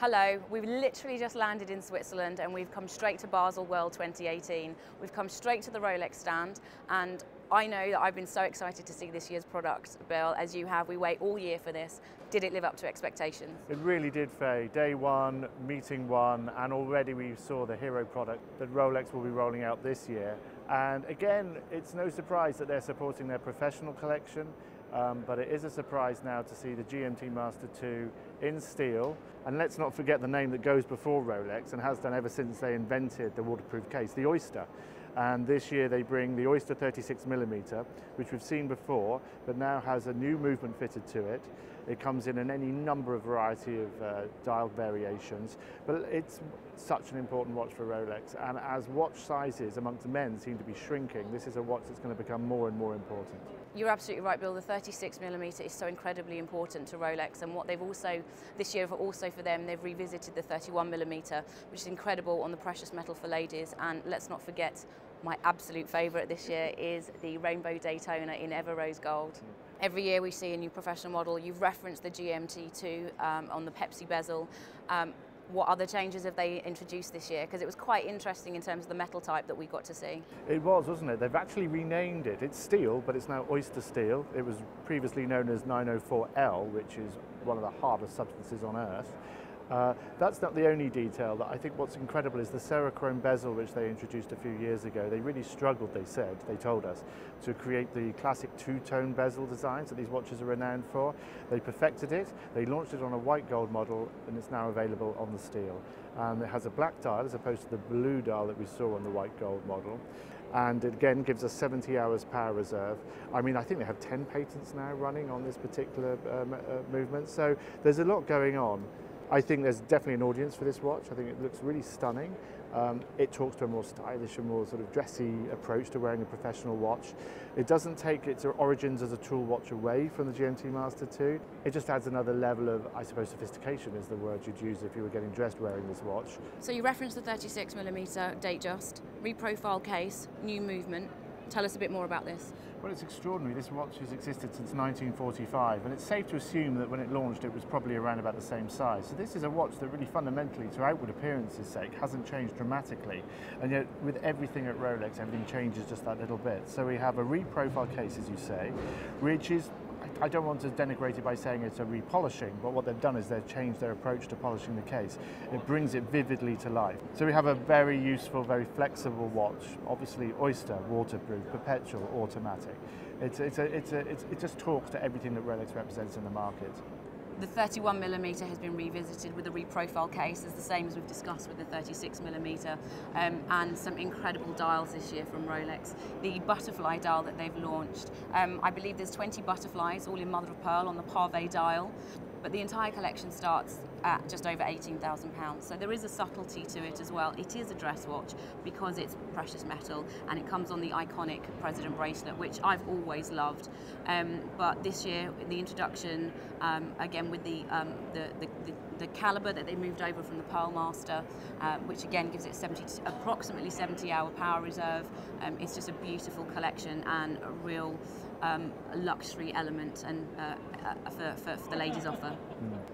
Hello, we've literally just landed in Switzerland and we've come straight to Baselworld 2018. We've come straight to the Rolex stand, and I know that I've been so excited to see this year's product, Bill, as you have. We wait all year for this. Did it live up to expectations? It really did, Faye. Day one, meeting one, and already we saw the hero product that Rolex will be rolling out this year. And again, it's no surprise that they're supporting their professional collection, but it is a surprise now to see the GMT Master 2 in steel. And let's not forget the name that goes before Rolex and has done ever since they invented the waterproof case, the Oyster. And this year they bring the Oyster 36mm, which we've seen before, but now has a new movement fitted to it. It comes in any number of variety of dial variations, but it's such an important watch for Rolex. And as watch sizes amongst men seem to be shrinking, this is a watch that's going to become more and more important. You're absolutely right, Bill. The 36mm is so incredibly important to Rolex, and what they've also, this year also for them, they've revisited the 31mm, which is incredible on the precious metal for ladies. And let's not forget, my absolute favourite this year is the Rainbow Daytona in Ever Rose Gold. Every year we see a new professional model. You've referenced the GMT2 on the Pepsi bezel. What other changes have they introduced this year? Because it was quite interesting in terms of the metal type that we got to see. It was, wasn't it? They've actually renamed it. It's steel, but it's now Oyster steel. It was previously known as 904L, which is one of the hardest substances on Earth. That's not the only detail. I think what's incredible is the Cerachrome bezel, which they introduced a few years ago. They really struggled, they told us, to create the classic two-tone bezel designs that these watches are renowned for. They perfected it, they launched it on a white gold model, and it's now available on the steel. It has a black dial as opposed to the blue dial that we saw on the white gold model. And it again gives us 70 hours power reserve. I mean, I think they have 10 patents now running on this particular movement, so there's a lot going on. I think there's definitely an audience for this watch. I think it looks really stunning. It talks to a more stylish and more sort of dressy approach to wearing a professional watch. It doesn't take its origins as a tool watch away from the GMT Master 2. It just adds another level of, I suppose, sophistication is the word you'd use if you were getting dressed wearing this watch. So you referenced the 36mm date just, reprofile case, new movement. Tell us a bit more about this. Well, it's extraordinary. This watch has existed since 1945, and it's safe to assume that when it launched it was probably around about the same size. So this is a watch that really fundamentally, to outward appearance's sake, hasn't changed dramatically. And yet with everything at Rolex, everything changes just that little bit. So we have a reprofile case, as you say, which is, I don't want to denigrate it by saying it's a repolishing, but what they've done is they've changed their approach to polishing the case. It brings it vividly to life. So we have a very useful, very flexible watch. Obviously Oyster, waterproof, perpetual, automatic. It just talks to everything that Rolex represents in the market. The 31mm has been revisited with a reprofile case, as the same as we've discussed with the 36mm, and some incredible dials this year from Rolex. The Butterfly dial that they've launched, I believe there's 20 butterflies, all in mother of pearl on the Pave dial, but the entire collection starts at just over £18,000. So there is a subtlety to it as well. It is a dress watch because it's precious metal, and it comes on the iconic President bracelet, which I've always loved. But this year, the introduction, again with the caliber that they moved over from the Pearl Master, which again gives it approximately 70-hour power reserve. It's just a beautiful collection and a real luxury element and for the ladies' offer.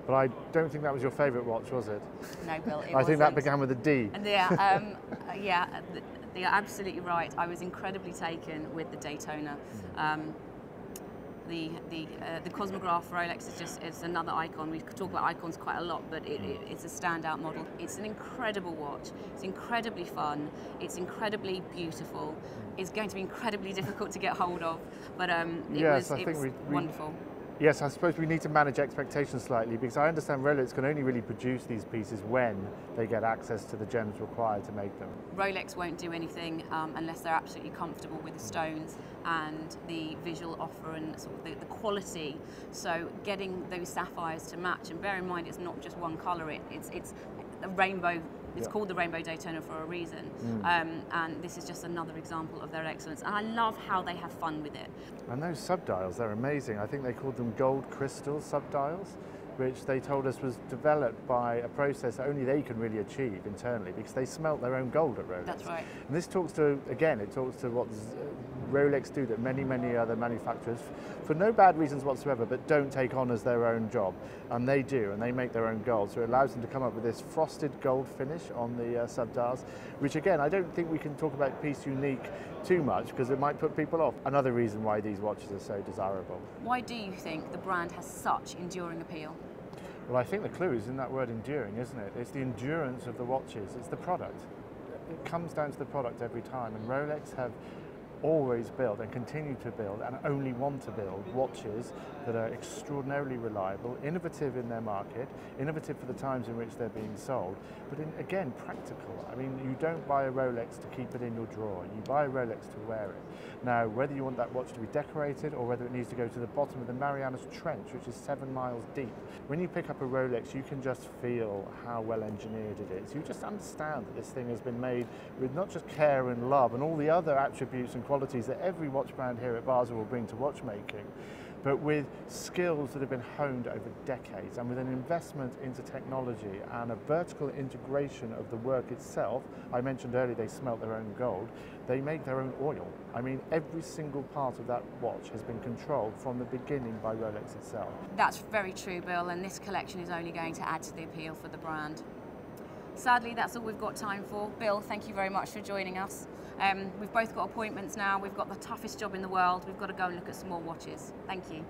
But I don't think that was your favourite watch, was it? No, Bill, it I think that began with a D. Yeah, yeah, you're absolutely right. I was incredibly taken with the Daytona. The Cosmograph Rolex is it's another icon. We talk about icons quite a lot, but it's a standout model. It's an incredible watch. It's incredibly fun. It's incredibly beautiful. It's going to be incredibly difficult to get hold of, but it was wonderful. Yes, I suppose we need to manage expectations slightly, because I understand Rolex can only really produce these pieces when they get access to the gems required to make them. Rolex won't do anything unless they're absolutely comfortable with the stones and the visual offer and sort of the quality. So getting those sapphires to match, and bear in mind it's not just one colour, it's a rainbow. It's called the Rainbow Daytona for a reason, and this is just another example of their excellence. And I love how they have fun with it. And those subdials, they're amazing. I think they called them gold crystal subdials, which they told us was developed by a process that only they can really achieve internally, because they smelt their own gold at Rolex. That's right. And this talks to, again, it talks to what Rolex do that many other manufacturers, for no bad reasons whatsoever, but don't take on as their own job. And they do, and they make their own gold. So it allows them to come up with this frosted gold finish on the sub-dials, which again, I don't think we can talk about piece unique too much because it might put people off. Another reason why these watches are so desirable. Why do you think the brand has such enduring appeal? Well, I think the clue is in that word enduring, isn't it? It's the endurance of the watches, it's the product. It comes down to the product every time, and Rolex have always built and continue to build and only want to build watches that are extraordinarily reliable, innovative in their market, innovative for the times in which they're being sold, but again, practical. I mean, you don't buy a Rolex to keep it in your drawer, you buy a Rolex to wear it. Now, whether you want that watch to be decorated or whether it needs to go to the bottom of the Marianas Trench, which is 7 miles deep, when you pick up a Rolex, you can just feel how well engineered it is. You just understand that this thing has been made with not just care and love and all the other attributes and qualities that every watch brand here at Baselworld will bring to watchmaking, but with skills that have been honed over decades and with an investment into technology and a vertical integration of the work itself. I mentioned earlier they smelt their own gold, they make their own oil. I mean, every single part of that watch has been controlled from the beginning by Rolex itself. That's very true, Bill, and this collection is only going to add to the appeal for the brand. Sadly, that's all we've got time for. Bill, thank you very much for joining us. We've both got appointments now. We've got the toughest job in the world. We've got to go and look at some more watches. Thank you.